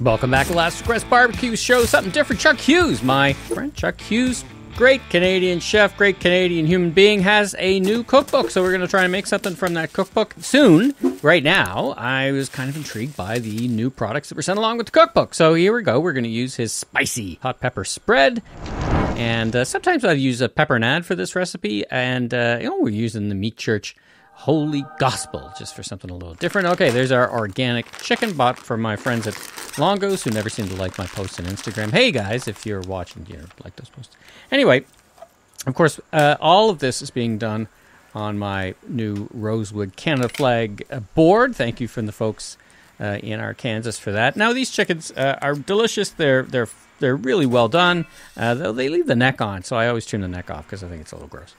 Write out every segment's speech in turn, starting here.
Welcome back to Last Request Barbecue Show. Something different. Chuck Hughes, my friend Chuck Hughes, great Canadian chef, great Canadian human being, has a new cookbook. So we're going to try and make something from that cookbook soon. Right now, I was kind of intrigued by the new products that were sent along with the cookbook. So here we go. We're going to use his spicy hot pepper spread. And sometimes I'll use a peppernade for this recipe. And, we're using the Meat Church Holy Gospel, just for something a little different. Okay, there's our organic chicken bought from my friends at Longo's, who never seem to like my posts on Instagram. Hey guys, if you're watching, you like those posts. Anyway, of course, all of this is being done on my new Rosewood Canada flag board. Thank you from the folks in Arkansas for that. Now these chickens are delicious. They're really well done. Though they leave the neck on, so I always trim the neck off because I think it's a little gross.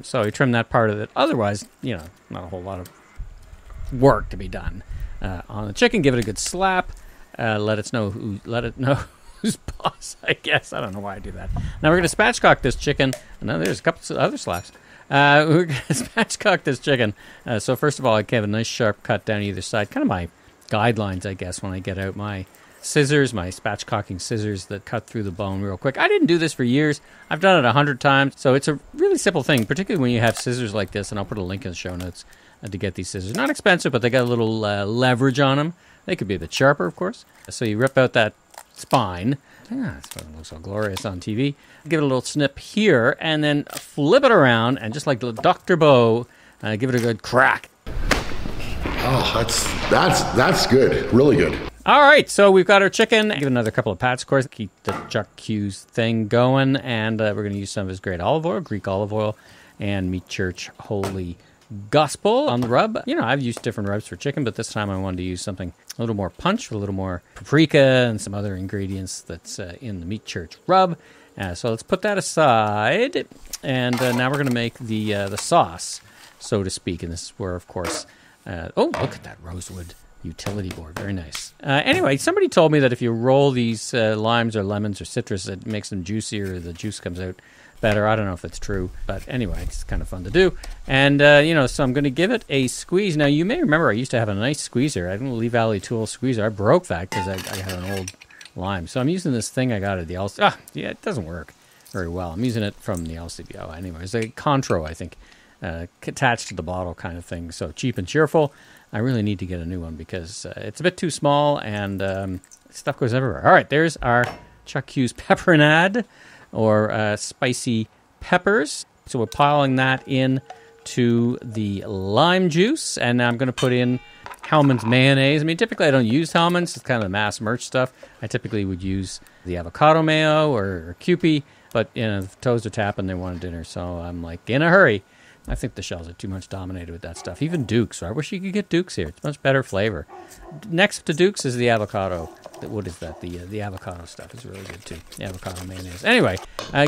So you trim that part of it. Otherwise, not a whole lot of work to be done on the chicken. Give it a good slap. Let it know who's boss, I guess. I don't know why I do that. Now we're going to spatchcock this chicken. Now there's a couple of other slaps. We're going to spatchcock this chicken. So first of all, I have a nice sharp cut down either side. Kind of my guidelines, I guess, when I get out my scissors, my spatchcocking scissors that cut through the bone real quick. I didn't do this for years. I've done it 100 times. So it's a really simple thing, particularly when you have scissors like this. And I'll put a link in the show notes to get these scissors. Not expensive, but they got a little leverage on them. They could be a bit sharper, of course. So you rip out that spine. That's why it looks so glorious on TV. Give it a little snip here, and then flip it around, and just like Dr. Bo, give it a good crack. Oh, that's good. Really good. All right, so we've got our chicken. Give it another couple of pats, of course. Keep the Chuck Hughes thing going, and we're going to use some of his great olive oil, Greek olive oil, and Meat Church Holy Gospel on the rub. I've used different rubs for chicken, but this time I wanted to use something a little more punch, with a little more paprika and some other ingredients that's in the Meat Church rub. So let's put that aside, and now we're going to make the sauce, so to speak. And this is where, of course, look at that rosewood utility board. Very nice. Anyway, somebody told me that if you roll these limes or lemons or citrus, it makes them juicier. The juice comes out better. I don't know if it's true, but anyway, it's kind of fun to do. And, so I'm going to give it a squeeze. Now, you may remember I used to have a nice squeezer. I had a Lee Valley Tool squeezer. I broke that because I had an old lime. So I'm using this thing I got at the LCBO. It doesn't work very well. I'm using it from the LCBO anyway. It's a Contro, I think, attached to the bottle kind of thing. So cheap and cheerful. I really need to get a new one because it's a bit too small and stuff goes everywhere. All right, there's our Chuck Hughes peppernade, or spicy peppers. So we're piling that in to the lime juice, and now I'm going to put in Hellmann's mayonnaise. I mean, typically I don't use Hellmann's. It's kind of the mass merch stuff. I typically would use the avocado mayo or Kewpie, but the toes are tapping. They want dinner, so I'm like, in a hurry. I think the shells are too much dominated with that stuff. Even Duke's. I wish you could get Duke's here. It's much better flavor. Next to Duke's is the avocado. What is that? The avocado stuff is really good too. The avocado mayonnaise. Anyway,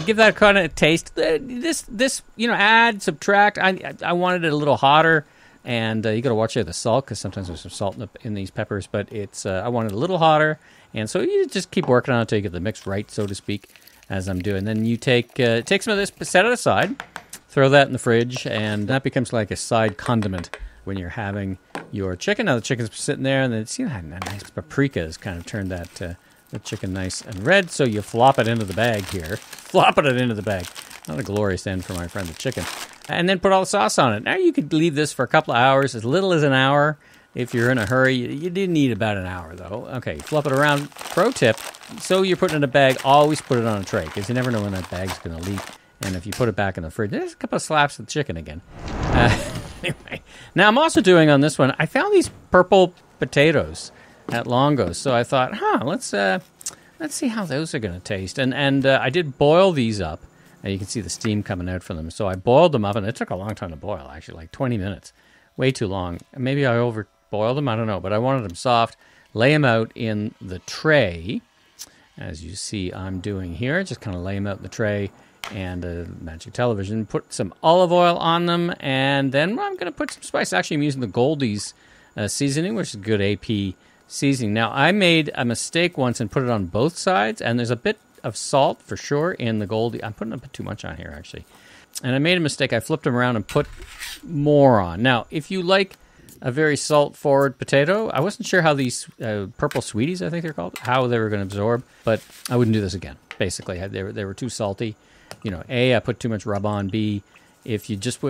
give that kind of a taste. This add, subtract. I wanted it a little hotter, and you got to watch out the salt because sometimes there's some salt in these peppers. But it's I wanted it a little hotter, and so you just keep working on it until you get the mix right, so to speak, as I'm doing. Then you take some of this, set it aside. Throw that in the fridge, and that becomes like a side condiment when you're having your chicken. Now the chicken's sitting there, and then that nice paprika has kind of turned the chicken nice and red. So you flop it into the bag here. Flopping it into the bag. Not a glorious end for my friend the chicken. And then put all the sauce on it. Now you could leave this for a couple of hours, as little as an hour. If you're in a hurry, you did need about an hour though. Okay, flop it around. Pro tip: so you're putting it in a bag, always put it on a tray, because you never know when that bag's going to leak. And if you put it back in the fridge, there's a couple of slaps of the chicken again. Anyway, now I'm also doing on this one, I found these purple potatoes at Longo's. So I thought, let's see how those are going to taste. And I did boil these up. And you can see the steam coming out from them. So I boiled them up, and it took a long time to boil, actually, like 20 minutes. Way too long. Maybe I overboiled them, I don't know. But I wanted them soft. Lay them out in the tray, as you see I'm doing here. Just kind of lay them out in the tray. And a magic television, put some olive oil on them, and then I'm going to put some spice. Actually, I'm using the Goldie's seasoning, which is good AP seasoning. Now, I made a mistake once and put it on both sides, and there's a bit of salt for sure in the Goldie. I'm putting a bit too much on here, actually. And I made a mistake. I flipped them around and put more on. Now, if you like a very salt-forward potato. I wasn't sure how these purple sweeties, I think they're called, how they were going to absorb, but I wouldn't do this again. Basically, they were too salty. You know, A, I put too much rub on. B, if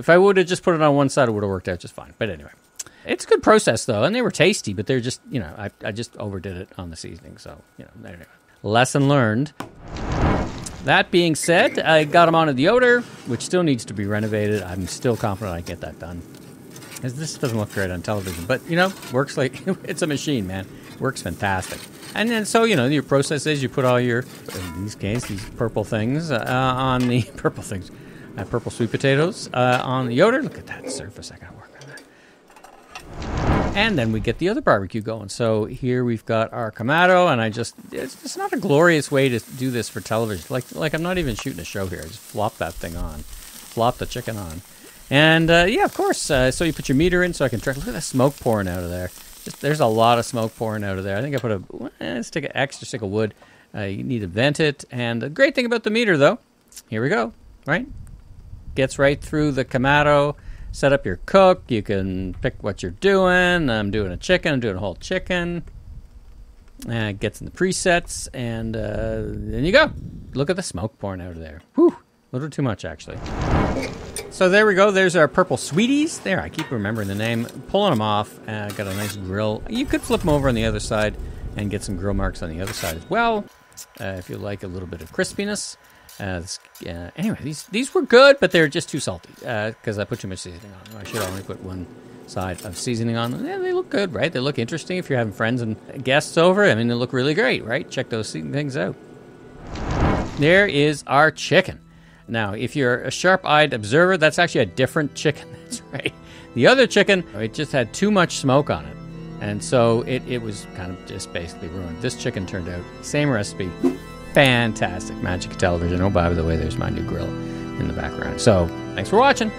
I would have just put it on one side, it would have worked out just fine. But anyway, it's a good process though, and they were tasty, but they're just, you know, I just overdid it on the seasoning. So, you know, anyway, lesson learned. That being said, I got them onto the odor, which still needs to be renovated. I'm still confident I get that done. This doesn't look great on television, but, you know, works like, it's a machine, man. Works fantastic. And then, so, you know, your process is you put all your, in this case, these purple things on the, purple sweet potatoes on the odor. Look at that surface, I gotta work on that. And then we get the other barbecue going. So here we've got our Cato, and it's not a glorious way to do this for television. Like I'm not even shooting a show here. I just flop that thing on. Flop the chicken on. And, yeah, of course, so you put your meter in so I can try. Look at the smoke pouring out of there. There's a lot of smoke pouring out of there. I think I put an extra stick of wood. You need to vent it. And the great thing about the meter, though, here we go, right? Gets right through the Cato. Set up your cook. You can pick what you're doing. I'm doing a chicken. I'm doing a whole chicken. Gets in the presets. And then you go. Look at the smoke pouring out of there. Whew. A little too much, actually. So there we go. There's our purple sweeties. There, I keep remembering the name. Pulling them off. Got a nice grill. You could flip them over on the other side and get some grill marks on the other side as well. If you like a little bit of crispiness. Anyway, these were good, but they're just too salty because I put too much seasoning on them. I should only put one side of seasoning on them. Yeah, they look good, right? They look interesting if you're having friends and guests over. I mean, they look really great, right? Check those things out. There is our chicken. Now, if you're a sharp-eyed observer, that's actually a different chicken. That's right. The other chicken, it just had too much smoke on it. And so it was kind of just basically ruined. This chicken turned out, same recipe, fantastic. Magic of television. Oh, by the way, there's my new grill in the background. So, thanks for watching.